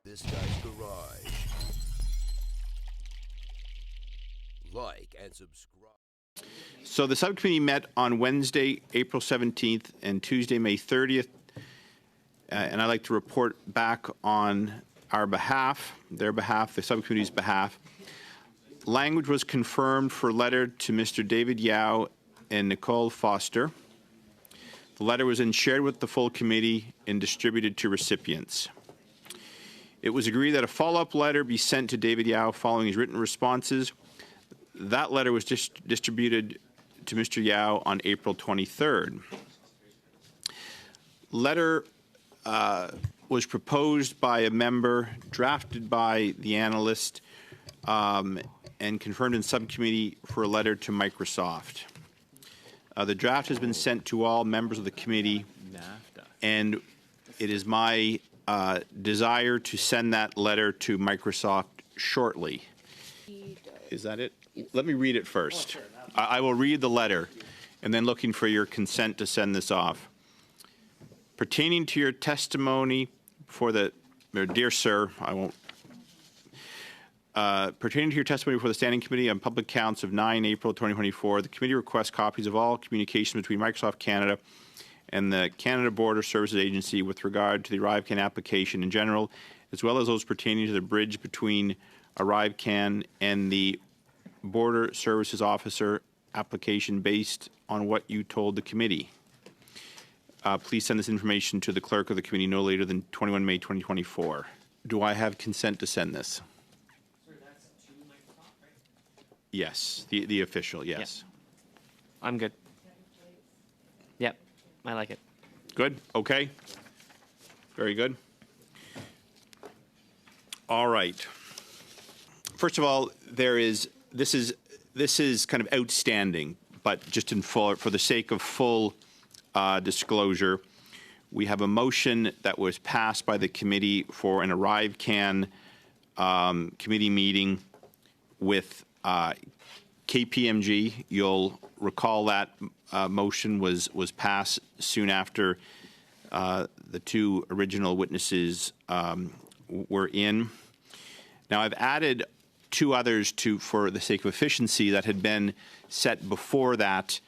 This Guy's Garage. Like and subscribe. So the subcommittee met on Wednesday, April 17th and Tuesday, May 30th. And I'd like to report back on our behalf, their behalf, the subcommittee's behalf. Language was confirmed for letter to Mr. David Yao and Nicole Foster. The letter was then shared with the full committee and distributed to recipients. It was agreed that a follow-up letter be sent to David Yao following his written responses. That letter was distributed to Mr. Yao on April 23rd. Letter was proposed by a member, drafted by the analyst, and confirmed in subcommittee for a letter to Microsoft. The draft has been sent to all members of the committee, and it is my desire to send that letter to Microsoft shortly. Is that it? Let me read it first. I will read the letter and then looking for your consent to send this off. Pertaining to your testimony before the, dear sir, I won't. Pertaining to your testimony before the Standing Committee on Public Accounts of 9 April 2024, the committee requests copies of all communications between Microsoft Canada and the Canada Border Services Agency with regard to the ArriveCAN application in general, as well as those pertaining to the bridge between ArriveCAN and the Border Services Officer application based on what you told the committee. Please send this information to the clerk of the committee no later than 21 May 2024. Do I have consent to send this? Sir, that's to Microsoft, right? Yes, the official, yes. Yeah. I'm good. Yep, I like it. Good, okay. Very good. All right. First of all, this is kind of outstanding, but just in full, for the sake of full disclosure, we have a motion that was passed by the committee for an ArriveCAN committee meeting with KPMG. You'll recall that motion was passed soon after the two original witnesses were in. Now, I've added two others for the sake of efficiency that had been set before that,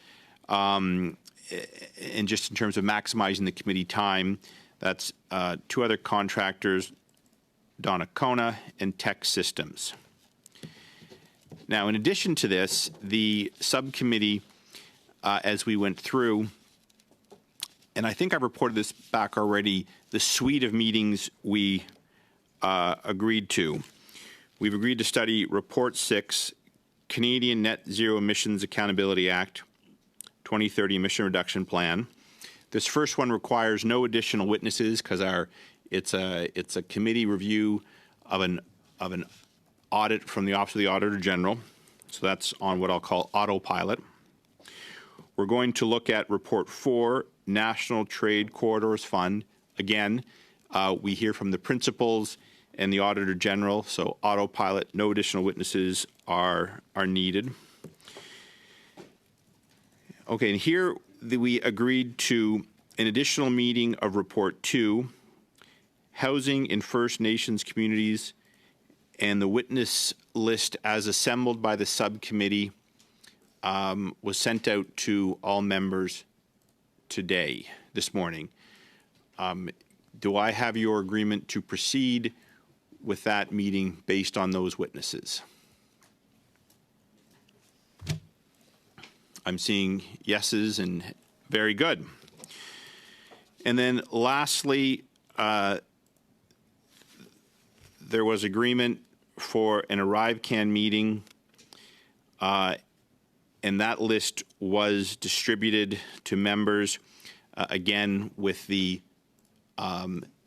and just in terms of maximizing the committee time. That's two other contractors, Donnacona and Tech Systems. Now, in addition to this, the subcommittee, as we went through, and I think I've reported this back already, the suite of meetings we agreed to. We've agreed to study Report 6, Canadian Net Zero Emissions Accountability Act, 2030 Emission Reduction Plan. This first one requires no additional witnesses because it's a committee review of an audit from the Office of the Auditor General. So that's on what I'll call autopilot. We're going to look at Report 4, National Trade Corridors Fund. Again, we hear from the principals and the Auditor General, so autopilot, no additional witnesses are needed. Okay, and here we agreed to an additional meeting of Report 2, Housing in First Nations Communities, and the witness list as assembled by the subcommittee was sent out to all members today, this morning. Do I have your agreement to proceed with that meeting based on those witnesses? I'm seeing yeses, and very good. And then lastly, there was agreement for an ArriveCAN meeting, and that list was distributed to members, again, with the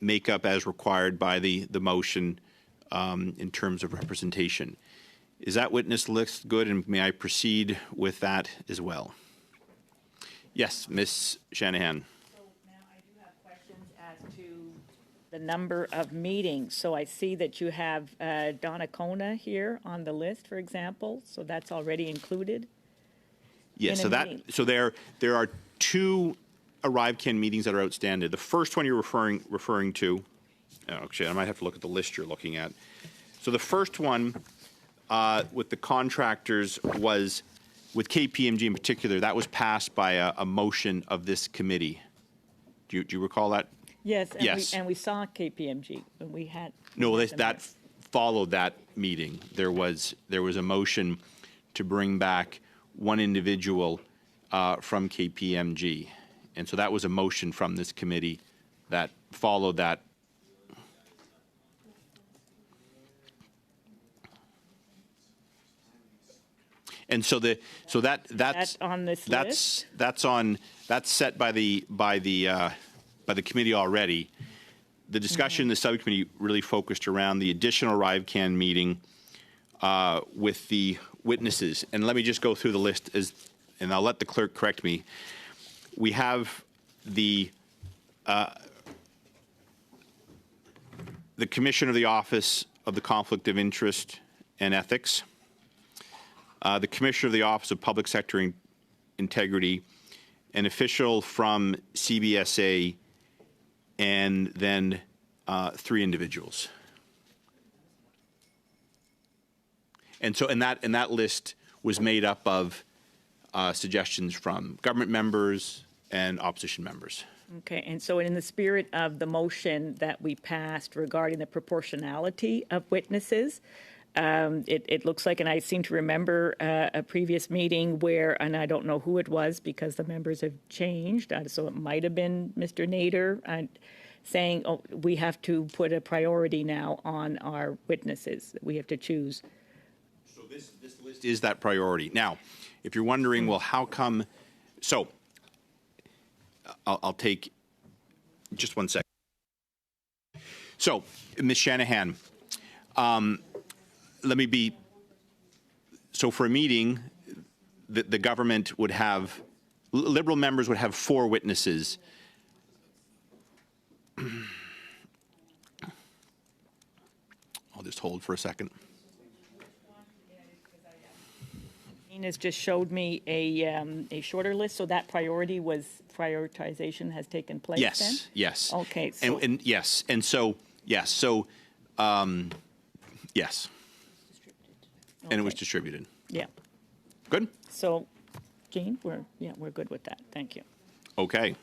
makeup as required by the motion in terms of representation. Is that witness list good, and may I proceed with that as well? Yes, Ms. Shanahan. So now I do have questions as to the number of meetings. So I see that you have Donnacona here on the list, for example, so that's already included? Yes, so there are two ArriveCAN meetings that are outstanding. The first one you're referring to actually, I might have to look at the list you're looking at. So the first one with the contractors was, with KPMG in particular, that was passed by a motion of this committee. Do you recall that? Yes. And Yes. we saw KPMG, and we had. No, we had them that followed that meeting. There was a motion to bring back one individual from KPMG. And so that was a motion from this committee that followed that. And so that's on this list? That's set by the committee already. The discussion in the subcommittee really focused around the additional ArriveCAN meeting with the witnesses. And let me just go through the list, and I'll let the clerk correct me. We have the Commissioner of the Office of the Conflict of Interest and Ethics, the Commissioner of the Office of Public Sector Integrity, an official from CBSA, and then 3 individuals. And so, and that list was made up of suggestions from government members and opposition members. Okay, and so in the spirit of the motion that we passed regarding the proportionality of witnesses, it looks like, and I seem to remember a previous meeting where, and I don't know who it was because the members have changed, so it might have been Mr. Nader saying, oh, we have to put a priority now on our witnesses. We have to choose. So this list is that priority. Now, if you're wondering, well, how come? So I'll take just 1 second. So, Ms. Shanahan, let me be, so for a meeting, the government would have, Liberal members would have 4 witnesses. I'll just hold for a second. Has just showed me a shorter list, so that prioritization has taken place. Yes, then? yes. Okay, so and yes, and so yes, so yes, and it was distributed. Yeah. Good. So, Jean, we're good with that. Thank you. Okay.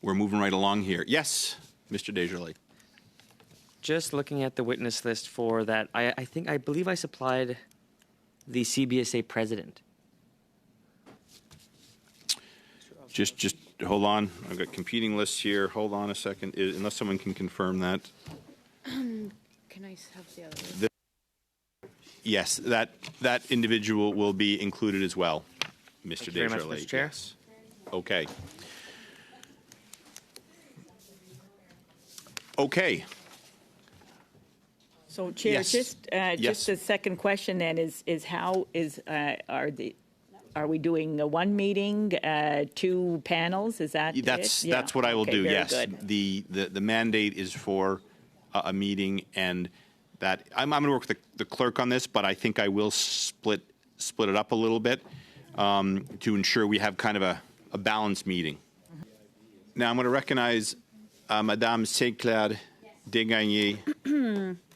We're moving right along here. Yes, Mr. Desjardins. Just looking at the witness list for that, I believe I supplied the CBSA president. Just hold on. I've got competing lists here. Hold on a second, unless someone can confirm that. Can I have the other list? Yes, that individual will be included as well, Mr. Thank you very much, Desjardins. Mr. Chair. Yes. Okay. Okay. So, Chair, Yes. just Yes. the second question then is how are we doing one meeting, 2 panels? Is that That's it? Yeah. that's what I will Okay, do. very Yes, good. the mandate is for a meeting, and that I'm going to work with the clerk on this, but I think I will split it up a little bit to ensure we have kind of a balanced meeting. Now I'm going to recognize Madame Saint-Clair Desgagnés,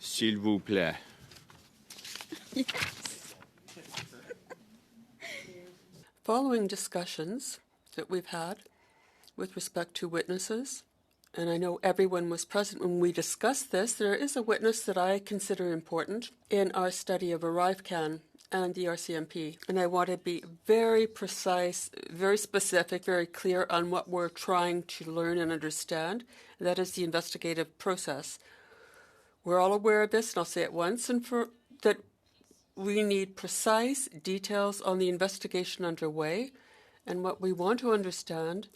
s'il vous plaît. Following discussions that we've had with respect to witnesses, and I know everyone was present when we discussed this, there is a witness that I consider important in our study of ArriveCAN and the RCMP. And I want to be very precise, very specific, very clear on what we're trying to learn and understand. And that is the investigative process. We're all aware of this, and I'll say it once and for that we need precise details on the investigation underway. And what we want to understand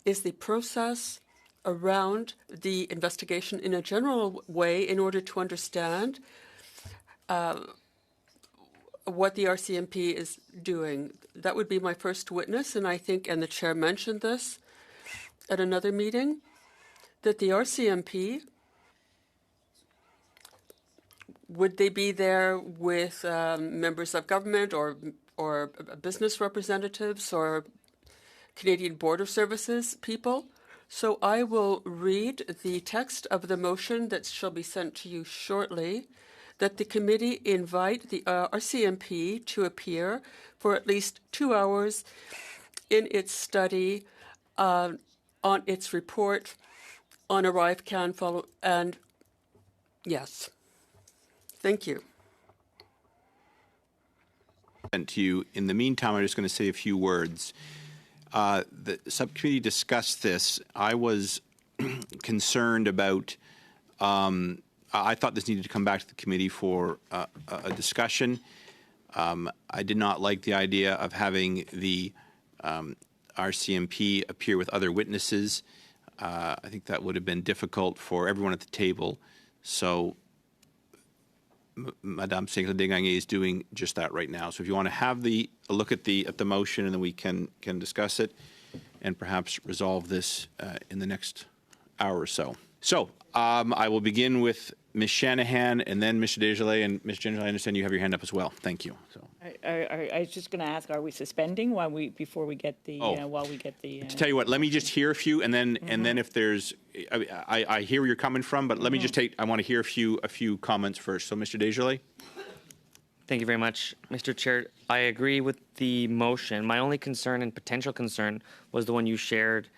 is the process around the investigation in a general way in order to understand what the RCMP is doing. That would be my first witness, and I think, and the chair mentioned this at another meeting, that the RCMP, would they be there with members of government or business representatives or Canadian Border Services people? So I will read the text of the motion that shall be sent to you shortly, that the committee invite the RCMP to appear for at least 2 hours in its study on its report on ArriveCAN follow, and yes. Thank you. And to you. In the meantime, I'm just going to say a few words. The subcommittee discussed this. I was concerned about, I thought this needed to come back to the committee for a discussion. I did not like the idea of having the RCMP appear with other witnesses. I think that would have been difficult for everyone at the table. So Madame Sinclair-Desgagnés is doing just that right now. So if you want to have a look at the motion, and then we can discuss it and perhaps resolve this in the next hour or so. So I will begin with Ms. Shanahan and then Mr. Desjardins. And Ms. Desjardins, I understand you have your hand up as well. Thank you. So I was just going to ask: are we suspending before we get the? While we get the. To tell you what, let me just hear a few, and then if there's, I hear where you're coming from, but let me just take. I want to hear a few comments first. So, Mr. Desjardins. Thank you very much, Mr. Chair. I agree with the motion. My only concern and potential concern was the one you shared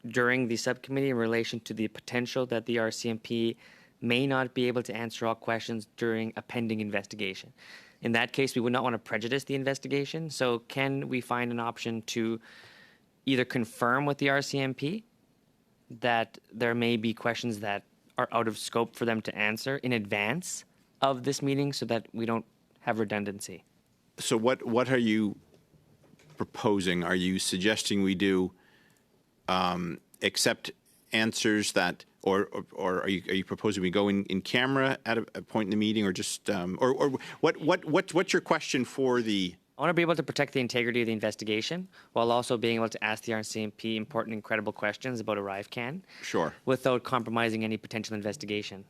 during the subcommittee in relation to the potential that the RCMP may not be able to answer all questions during a pending investigation. In that case, we would not want to prejudice the investigation. So can we find an option to either confirm with the RCMP that there may be questions that are out of scope for them to answer in advance of this meeting so that we don't have redundancy? So what are you proposing? Are you suggesting we do accept answers that, or are you proposing we go in camera at a point in the meeting, or just or what's your question for the? I want to be able to protect the integrity of the investigation while also being able to ask the RCMP important and credible questions about ArriveCAN. Sure. Without compromising any potential investigation.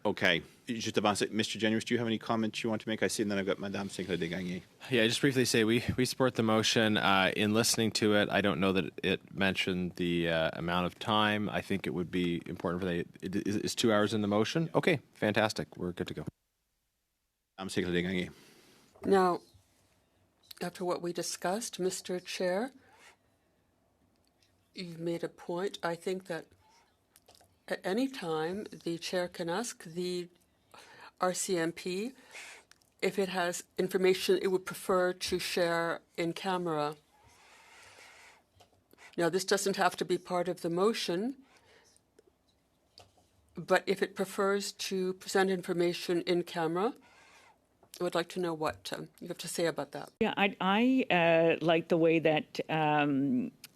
Okay. Just about Mr. Generous, do you have any comments you want to make? I see, and then I've got Madame Sinclair-Desgagnés. Yeah, just briefly say we support the motion. In listening to it, I don't know that it mentioned the amount of time. I think it would be important for is 2 hours in the motion? Okay, fantastic. We're good to go. Madame Sinclair-Desgagnés. Now, after what we discussed, Mr. Chair, you've made a point. I think that at any time, the chair can ask the RCMP if it has information it would prefer to share in camera. Now, this doesn't have to be part of the motion, but if it prefers to present information in camera, I would like to know what you have to say about that. Yeah, I like the way that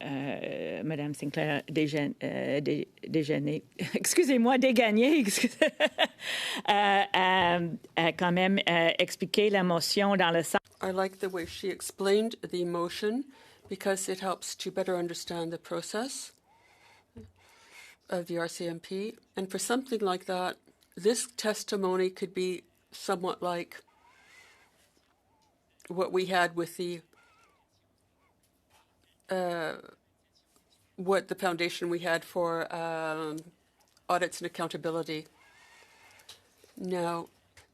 Madame Sinclair Desjardins, excusez-moi, Desgagnés, a quand même expliqué la motion dans le sens. I like the way she explained the motion because it helps to better understand the process of the RCMP. And for something like that, this testimony could be somewhat like what we had with the what the foundation we had for audits and accountability. Now,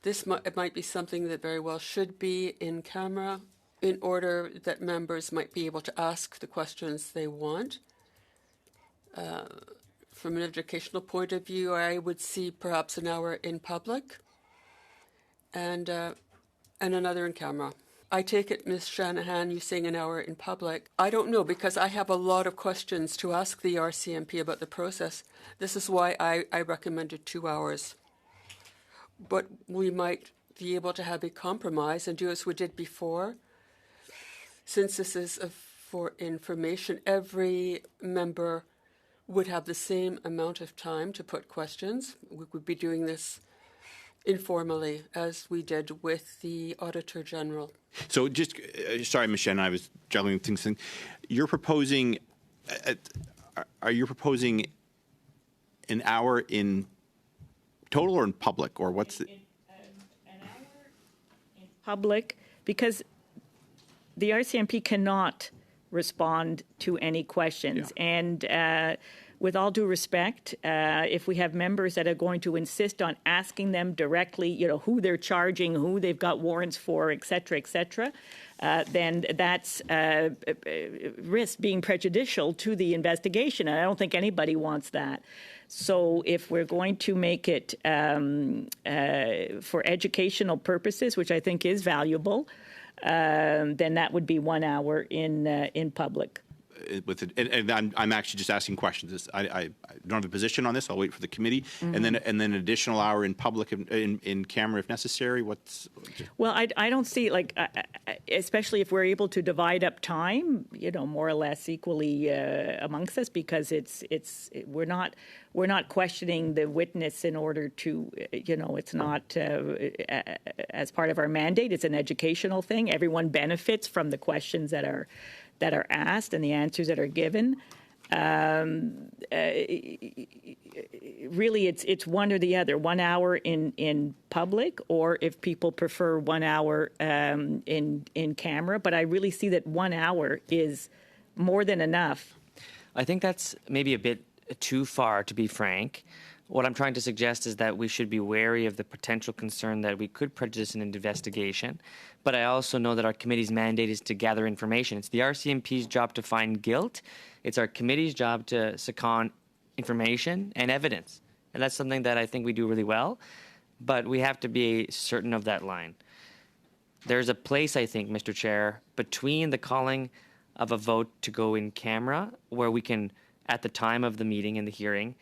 it might be something that very well should be in camera in order that members might be able to ask the questions they want. From an educational point of view, I would see perhaps an hour in public and another in camera. I take it, Ms. Shanahan, you saying an hour in public. I don't know, because I have a lot of questions to ask the RCMP about the process. This is why I recommended 2 hours. But we might be able to have a compromise and do as we did before. Since this is for information, every member would have the same amount of time to put questions. We would be doing this informally, as we did with the Auditor General. So just, sorry, Ms. Shannon, I was juggling things. You're proposing, are you proposing an hour in total or in public, or what's the? An hour in public, because the RCMP cannot respond to any questions. And with all due respect, if we have members that are going to insist on asking them directly, who they're charging, who they've got warrants for, et cetera, then that's risk being prejudicial to the investigation. And I don't think anybody wants that. So if we're going to make it for educational purposes, which I think is valuable, then that would be 1 hour in public. And I'm actually just asking questions. I don't have a position on this. I'll wait for the committee, and then an additional hour in public in camera if necessary. Well, I don't see, especially if we're able to divide up time, more or less equally amongst us, because we're not questioning the witness in order to, it's not as part of our mandate. It's an educational thing. Everyone benefits from the questions that are asked and the answers that are given. Really, it's one or the other. 1 hour in public, or if people prefer 1 hour in camera. But I really see that 1 hour is more than enough. I think that's maybe a bit too far, to be frank. What I'm trying to suggest is that we should be wary of the potential concern that we could prejudice an investigation. But I also know that our committee's mandate is to gather information. It's the RCMP's job to find guilt. It's our committee's job to second information and evidence. And that's something that I think we do really well. But we have to be certain of that line. There's a place, I think, Mr. Chair, between the calling of a vote to go in camera, where we can, at the time of the meeting and the hearing,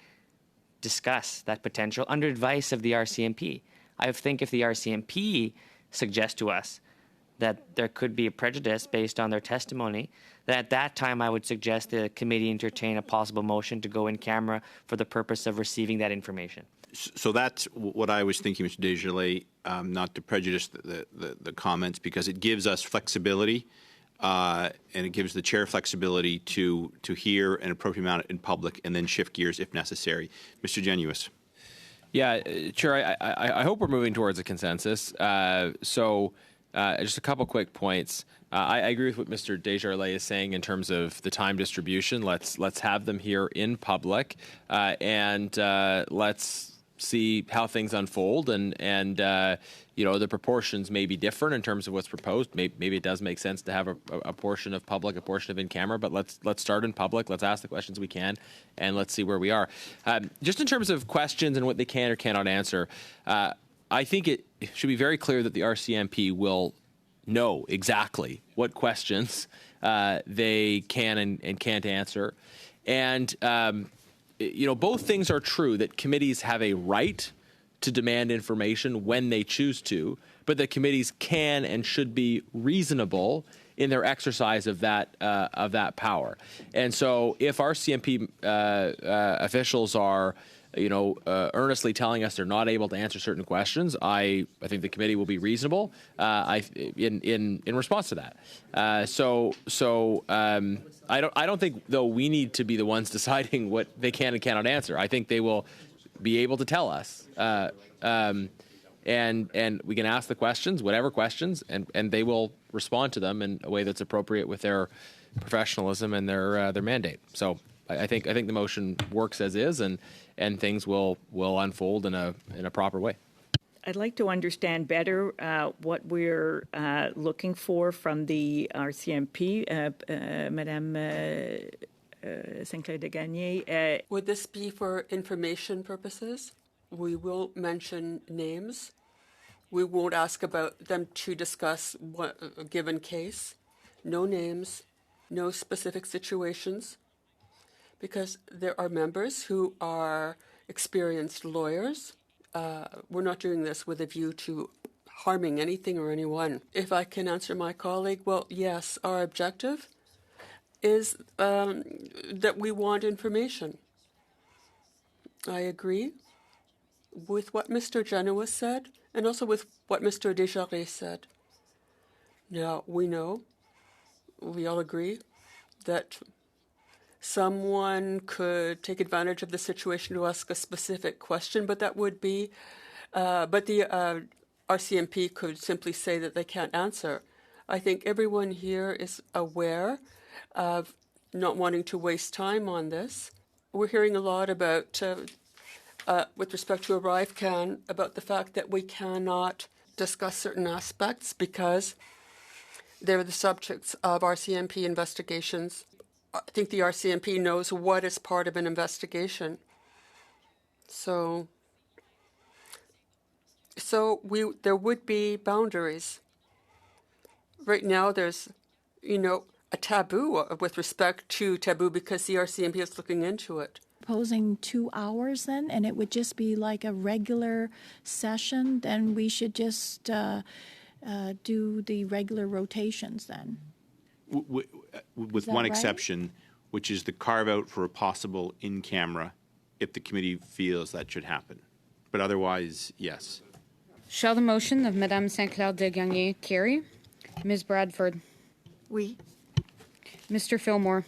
discuss that potential under advice of the RCMP. I think if the RCMP suggests to us that there could be a prejudice based on their testimony, then at that time I would suggest the committee entertain a possible motion to go in camera for the purpose of receiving that information. So that's what I was thinking, Mr. Desjardins, not to prejudice the comments, because it gives us flexibility. And it gives the chair flexibility to hear an appropriate amount in public and then shift gears if necessary. Mr. Genuis. Yeah, Chair, I hope we're moving towards a consensus. So just a couple quick points. I agree with what Mr. Desjardins is saying in terms of the time distribution. Let's have them here in public, and let's see how things unfold, and the proportions may be different in terms of what's proposed. Maybe it does make sense to have a portion of public, a portion of in camera, but let's start in public. Let's ask the questions we can, and let's see where we are. Just in terms of questions and what they can or cannot answer, I think it should be very clear that the RCMP will know exactly what questions they can and can't answer, and both things are true, that committees have a right to demand information when they choose to, but that committees can and should be reasonable in their exercise of that power. And so if RCMP officials are earnestly telling us they're not able to answer certain questions, I think the committee will be reasonable in response to that. I don't think, though, we need to be the ones deciding what they can and cannot answer. I think they will be able to tell us, and we can ask the questions, whatever questions, and they will respond to them in a way that's appropriate with their professionalism and their mandate. So I think the motion works as is, and things will unfold in a proper way. I'd like to understand better what we're looking for from the RCMP, Madame Sinclair de Gagné. Would this be for information purposes? We will mention names. We won't ask about them to discuss a given case. No names, no specific situations, because there are members who are experienced lawyers. We're not doing this with a view to harming anything or anyone. If I can answer my colleague, well, yes, our objective is that we want information. I agree with what Mr. Genuis said, and also with what Mr. Desjardins said. Now, we all agree that someone could take advantage of the situation to ask a specific question, but that would be, but the RCMP could simply say that they can't answer. I think everyone here is aware of not wanting to waste time on this. We're hearing a lot about, with respect to ArriveCAN, about the fact that we cannot discuss certain aspects because they're the subjects of RCMP investigations. I think the RCMP knows what is part of an investigation. So there would be boundaries. Right now, there's, a taboo with respect to taboo because the RCMP is looking into it. Proposing 2 hours then, and it would just be like a regular session, then we should just do the regular rotations then. With that one right? exception, which is the carve out for a possible in-camera if the committee feels that should happen. But otherwise, yes. Shall the motion of Madame Saint-Clair de Gagné carry? Ms. Bradford? Oui. Mr. Fillmore?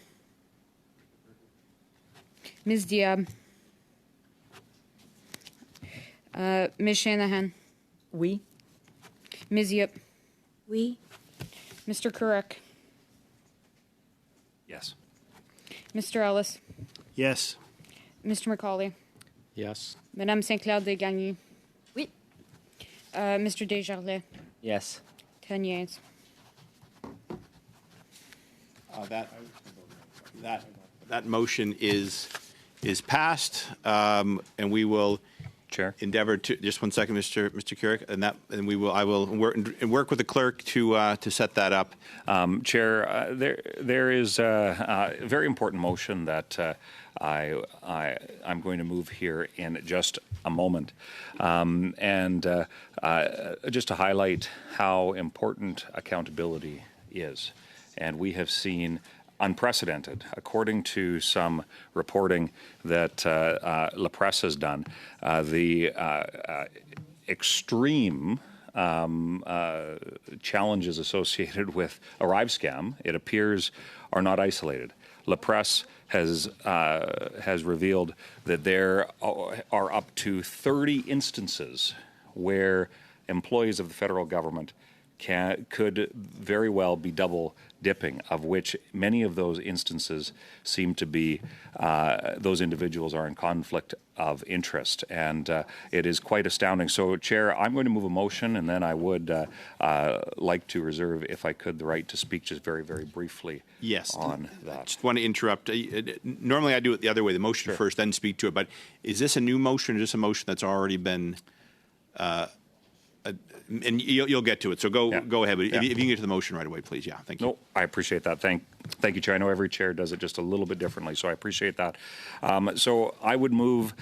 Ms. Diab? Ms. Shanahan? Oui. Ms. Yip? Oui. Mr. Kurek? Yes. Mr. Ellis? Yes. Mr. Macaulay? Yes. Madame Saint-Clair de Gagné? Oui. Mr. Desjardins? Yes. 10 yeas. That motion is passed, and we will Chair. endeavor to just 1 second, Mr. Kurek, and I will work with the clerk to set that up. Chair, there is a very important motion that I'm going to move here in just a moment, and just to highlight how important accountability is, and we have seen unprecedented, according to some reporting that La Presse has done, the extreme challenges associated with ArriveCAN, it appears, are not isolated. La Presse has revealed that there are up to 30 instances where employees of the federal government could very well be double dipping, of which many of those instances seem to be those individuals are in conflict of interest, and it is quite astounding. So, Chair, I'm going to move a motion, and then I would like to reserve, if I could, the right to speak just very, very briefly on that. I just want to interrupt. Normally I do it the other way, the motion first, then speak to it, but is this a new motion or is this a motion that's already been and you'll get to it, so go ahead. But if you can get to the motion right away, please. Yeah, thank you. No, I appreciate that. Thank you, Chair. I know every chair does it just a little bit differently, so I appreciate that. So I would move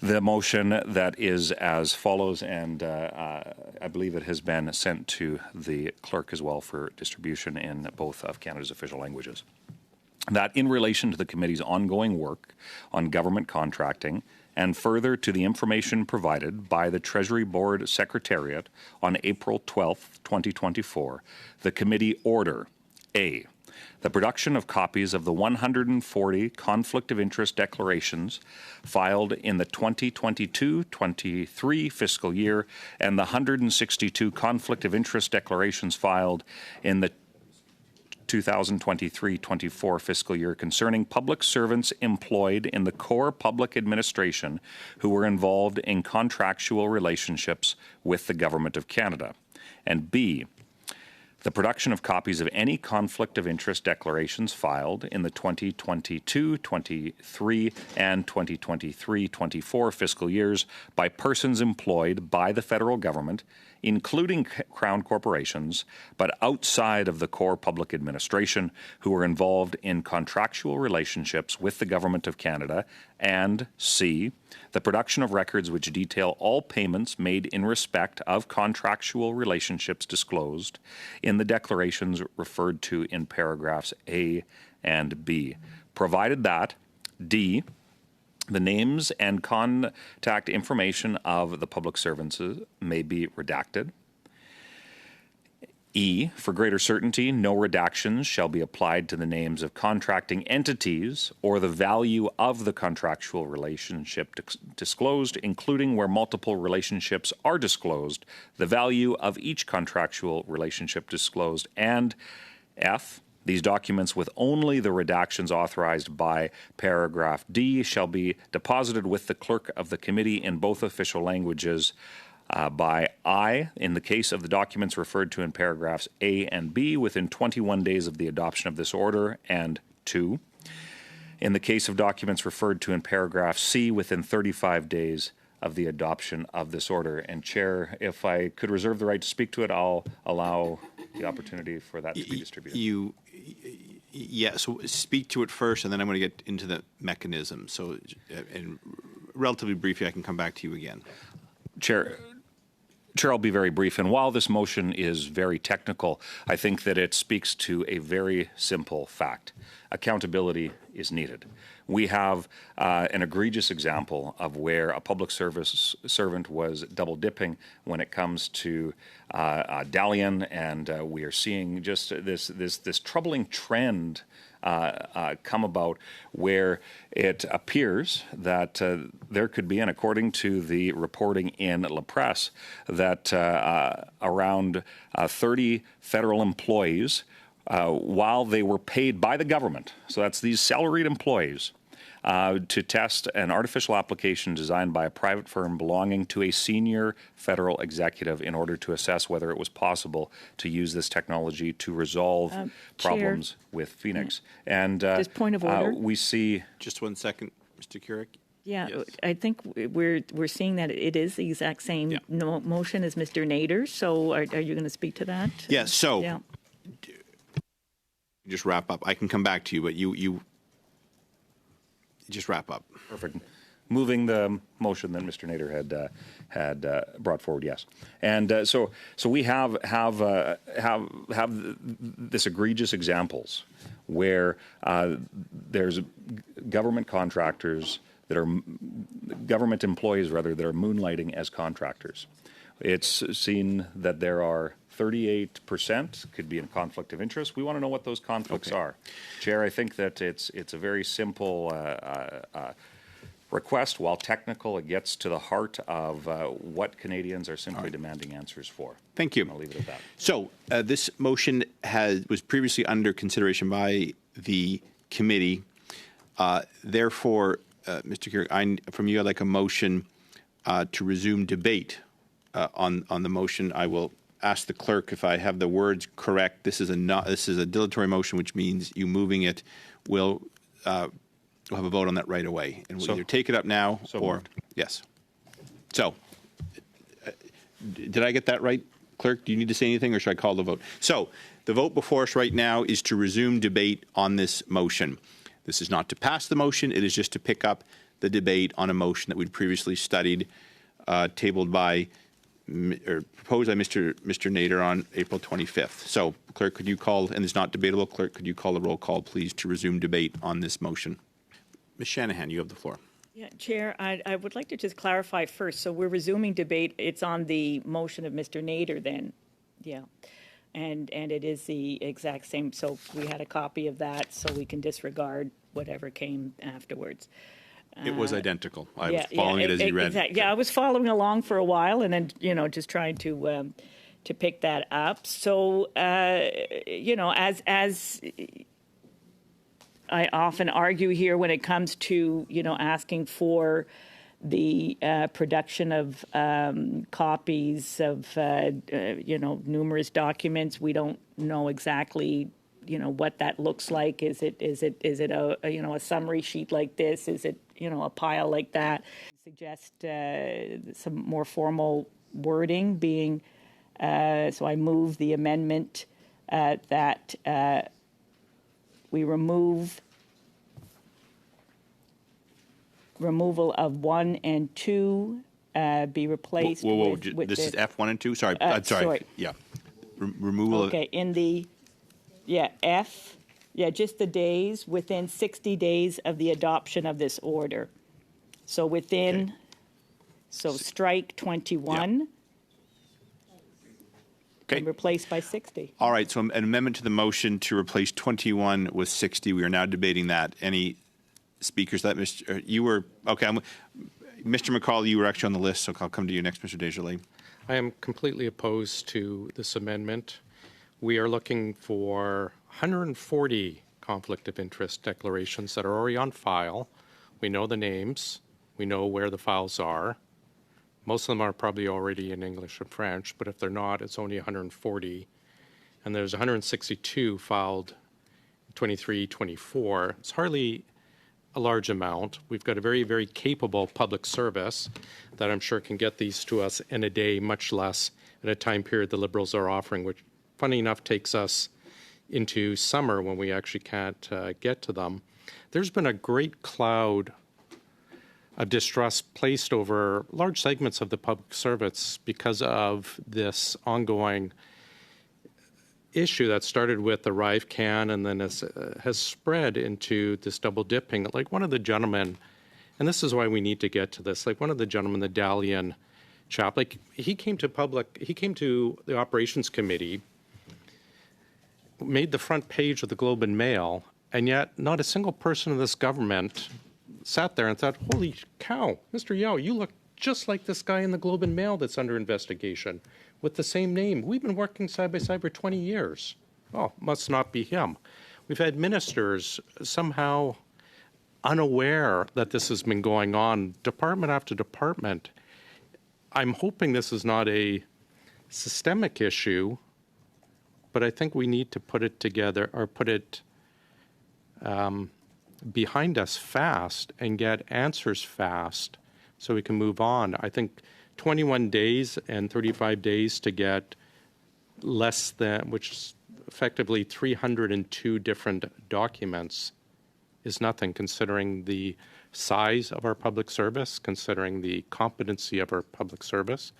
the motion that is as follows, and I believe it has been sent to the clerk as well for distribution in both of Canada's official languages. That in relation to the committee's ongoing work on government contracting, and further to the information provided by the Treasury Board Secretariat on April 12, 2024, the committee order A, the production of copies of the 140 conflict of interest declarations filed in the 2022-23 fiscal year and the 162 conflict of interest declarations filed in the 2023-24 fiscal year concerning public servants employed in the core public administration who were involved in contractual relationships with the Government of Canada. And B, the production of copies of any conflict of interest declarations filed in the 2022-23 and 2023-24 fiscal years by persons employed by the federal government, including Crown corporations, but outside of the core public administration, who were involved in contractual relationships with the Government of Canada, and C, the production of records which detail all payments made in respect of contractual relationships disclosed in the declarations referred to in paragraphs A and B, provided that D, the names and contact information of the public servants may be redacted. E, for greater certainty, no redactions shall be applied to the names of contracting entities or the value of the contractual relationship disclosed, including where multiple relationships are disclosed, the value of each contractual relationship disclosed, and F, These documents, with only the redactions authorized by paragraph D, shall be deposited with the clerk of the committee in both official languages by I, in the case of the documents referred to in paragraphs A and B, within 21 days of the adoption of this order, and 2, in the case of documents referred to in paragraph C, within 35 days of the adoption of this order. And Chair, if I could reserve the right to speak to it, I'll allow the opportunity for that to be distributed. Yeah, so speak to it first, and then I'm going to get into the mechanism. So, and relatively briefly, I can come back to you again. Chair, I'll be very brief. And while this motion is very technical, I think that it speaks to a very simple fact. Accountability is needed. We have an egregious example of where a public service servant was double dipping when it comes to Dalian, and we are seeing just this troubling trend come about where it appears that there could be, and according to the reporting in La Presse, that around 30 federal employees, while they were paid by the government, so that's these salaried employees, to test an artificial application designed by a private firm belonging to a senior federal executive in order to assess whether it was possible to use this technology to resolve problems with Phoenix. And just point of order. We see... Just 1 second, Mr. Keurig. Yeah, Yes. I think we're seeing that it is the exact same motion as Mr. Nader. So are you going to speak to that? Yeah, so Yeah. just wrap up. I can come back to you, but you just wrap up. Perfect. Moving the motion that Mr. Nader had brought forward, yes. And so we have this egregious examples where there's government contractors that are government employees rather that are moonlighting as contractors. It's seen that there are 38% could be in conflict of interest. We want to know what those conflicts are. Chair, I think that it's a very simple request. While technical, it gets to the heart of what Canadians are simply demanding answers for. Thank you. I'll leave it at that. So this motion was previously under consideration by the committee. Therefore, Mr. Keurig, from you, I'd like a motion to resume debate on the motion. I will ask the clerk if I have the words correct. This is a dilatory motion, which means you moving it will we'll have a vote on that right away, and we'll either take it up now or moved. Yes. So, did I get that right, clerk? Do you need to say anything, or should I call the vote? So, the vote before us right now is to resume debate on this motion. This is not to pass the motion; it is just to pick up the debate on a motion that we'd previously studied, tabled by. Or proposed by Mr. Nader on April 25th. So, clerk, could you call, and it's not debatable, clerk, could you call the roll call, please, to resume debate on this motion? Ms. Shanahan, you have the floor. Yeah, Chair, I would like to just clarify first. So we're resuming debate. It's on the motion of Mr. Nader then. Yeah. And it is the exact same. So we had a copy of that, so we can disregard whatever came afterwards. It was identical. I was following it as you read. Exactly. Yeah, I was following along for a while, and then just trying to pick that up. So as I often argue here when it comes to asking for the production of copies of numerous documents, we don't know exactly what that looks like. Is it a a summary sheet like this? Is it a pile like that? Suggest some more formal wording being. So I move the amendment that we removal of 1 and 2 be replaced with this is F1 and 2? Sorry, sorry. Yeah. Removal okay, in the, F, just the days, within 60 days of the adoption of this order. So within, strike 21. Okay. And replaced by 60. All right, so an amendment to the motion to replace 21 with 60. We are now debating that. Any speakers that you were okay? Mr. McCall, you were actually on the list, so I'll come to you next, Mr. Desjardins. I am completely opposed to this amendment. We are looking for 140 conflict of interest declarations that are already on file. We know the names. We know where the files are. Most of them are probably already in English and French, but if they're not, it's only 140. And there's 162 filed 23, 24. It's hardly a large amount. We've got a very, very capable public service that I'm sure can get these to us in a day, much less at a time period the Liberals are offering, which, funny enough, takes us into summer when we actually can't get to them. There's been a great cloud of distrust placed over large segments of the public service because of this ongoing issue that started with ArriveCAN and then has spread into this double dipping. Like one of the gentlemen, and this is why we need to get to this, like one of the gentlemen, the Dalian chap, like he came to the operations committee, made the front page of the Globe and Mail, and yet not a single person in this government sat there and thought, holy cow, Mr. Yao, you look just like this guy in the Globe and Mail that's under investigation with the same name. We've been working side by side for 20 years. Oh, must not be him. We've had ministers somehow unaware that this has been going on, department after department. I'm hoping this is not a systemic issue, but I think we need to put it together or put it behind us fast and get answers fast so we can move on. I think 21 days and 35 days to get less than, which is effectively 302 different documents is nothing considering the size of our public service, considering the competency of our public service.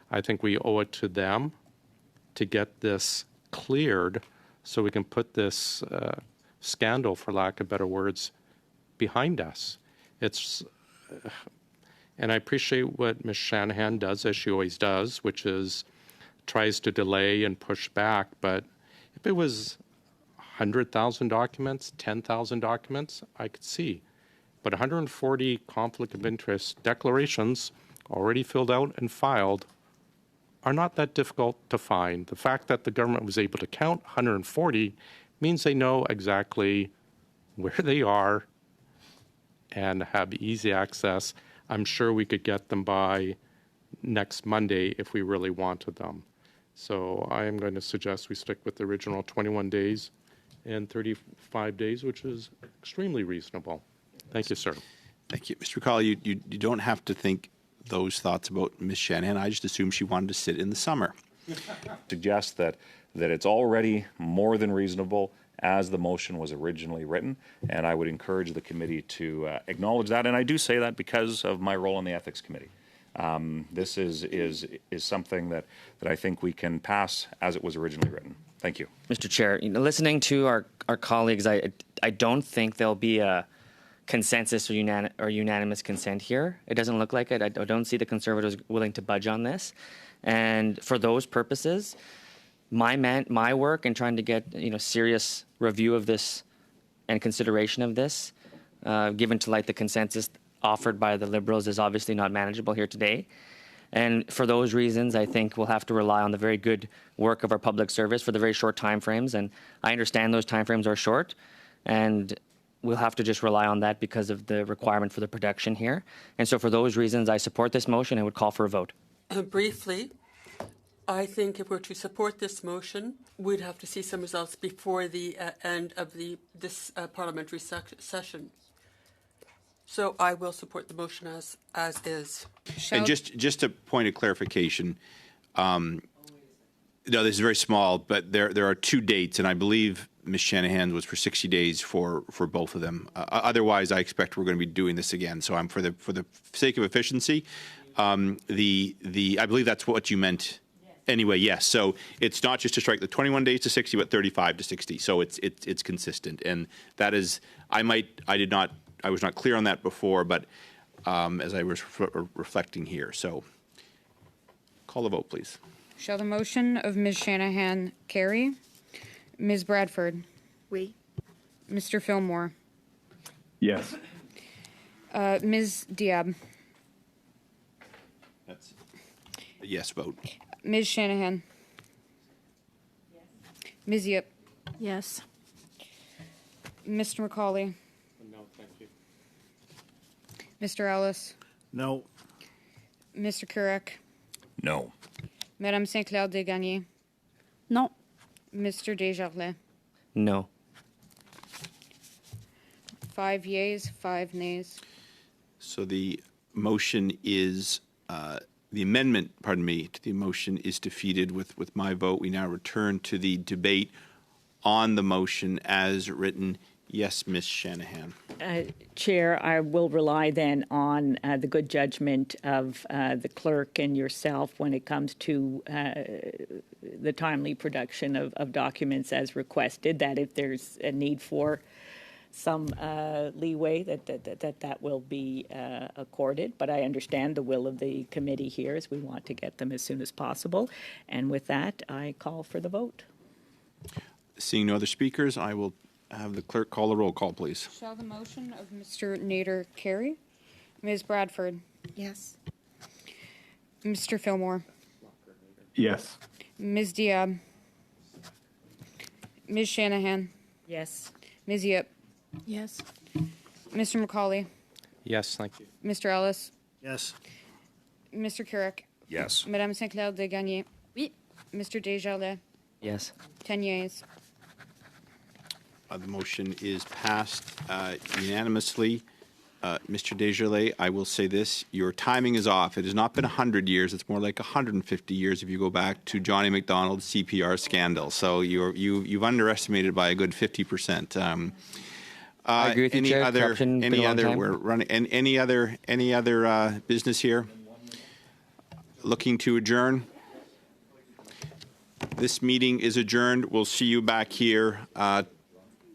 I think we owe it to them to get this cleared so we can put this scandal, for lack of better words, behind us. And I appreciate what Ms. Shanahan does, as she always does, which is tries to delay and push back. But if it was 100,000 documents, 10,000 documents, I could see. But 140 conflict of interest declarations already filled out and filed are not that difficult to find. The fact that the government was able to count 140 means they know exactly where they are and have easy access. I'm sure we could get them by next Monday if we really wanted them. So I am going to suggest we stick with the original 21 days and 35 days, which is extremely reasonable. Thank you, sir. Thank you. Mr. McCauley, you don't have to think those thoughts about Ms. Shanahan. I just assumed she wanted to sit in the summer. Suggest that it's already more than reasonable as the motion was originally written, and I would encourage the committee to acknowledge that. And I do say that because of my role in the ethics committee. This is something that I think we can pass as it was originally written. Thank you. Mr. Chair, listening to our colleagues, I don't think there'll be a consensus or unanimous consent here. It doesn't look like it. I don't see the Conservatives willing to budge on this. And for those purposes, my work in trying to get serious review of this and consideration of this, given to light the consensus offered by the Liberals, is obviously not manageable here today. And for those reasons, I think we'll have to rely on the very good work of our public service for the very short timeframes. And I understand those timeframes are short, and we'll have to just rely on that because of the requirement for the production here. And so for those reasons, I support this motion and would call for a vote. Briefly, I think if we're to support this motion, we'd have to see some results before the end of this parliamentary session. So I will support the motion as is. And just a point of clarification, no, this is very small, but there are two dates, and I believe Ms. Shanahan was for 60 days for both of them. Otherwise, I expect we're going to be doing this again. So I'm for the sake of efficiency. I believe that's what you meant. Anyway, yes. So it's not just to strike the 21 days to 60, but 35 to 60. So it's consistent, and that is I was not clear on that before, but as I was reflecting here. So call the vote, please. Shall the motion of Ms. Shanahan carry? Ms. Bradford? Oui. Mr. Fillmore? Yes. Ms. Diab? That's a yes vote. Ms. Shanahan? Yes. Ms. Yip? Yes. Mr. McCauley, No, thank you. Mr. Ellis, No. Mr. Kurek, No. Madame Saint-Clair Desgagnés, No. Mr. Desjardins. No. 5 yeas, 5 nays. So the motion is, the amendment, pardon me, to the motion is defeated with my vote. We now return to the debate on the motion as written. Yes, Ms. Shanahan. Chair, I will rely then on the good judgment of the clerk and yourself when it comes to the timely production of documents as requested, that if there's a need for some leeway, that will be accorded. But I understand the will of the committee here as we want to get them as soon as possible. And with that, I call for the vote. Seeing no other speakers, I will have the clerk call a roll call, please. Shall the motion of Mr. Nader carry? Ms. Bradford? Yes. Mr. Fillmore? Yes. Ms. Diab? Ms. Shanahan? Yes. Ms. Yip? Yes. Mr. McCauley? Yes, thank you. Mr. Ellis? Yes. Mr. Kurek? Yes. Madame Saint-Clair Desgagnés? Oui. Mr. Desjardins? Yes. 10 yeas. The motion is passed unanimously. Mr. Desjardins, I will say this, your timing is off. It has not been 100 years. It's more like 150 years if you go back to Johnny MacDonald's CPR scandal. So you've underestimated by a good 50%. I agree with you, Chair. Corruption been a long time. We're running, any other business here? Looking to adjourn? This meeting is adjourned. We'll see you back here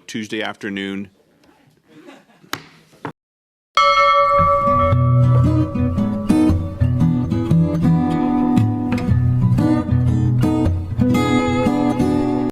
Tuesday afternoon,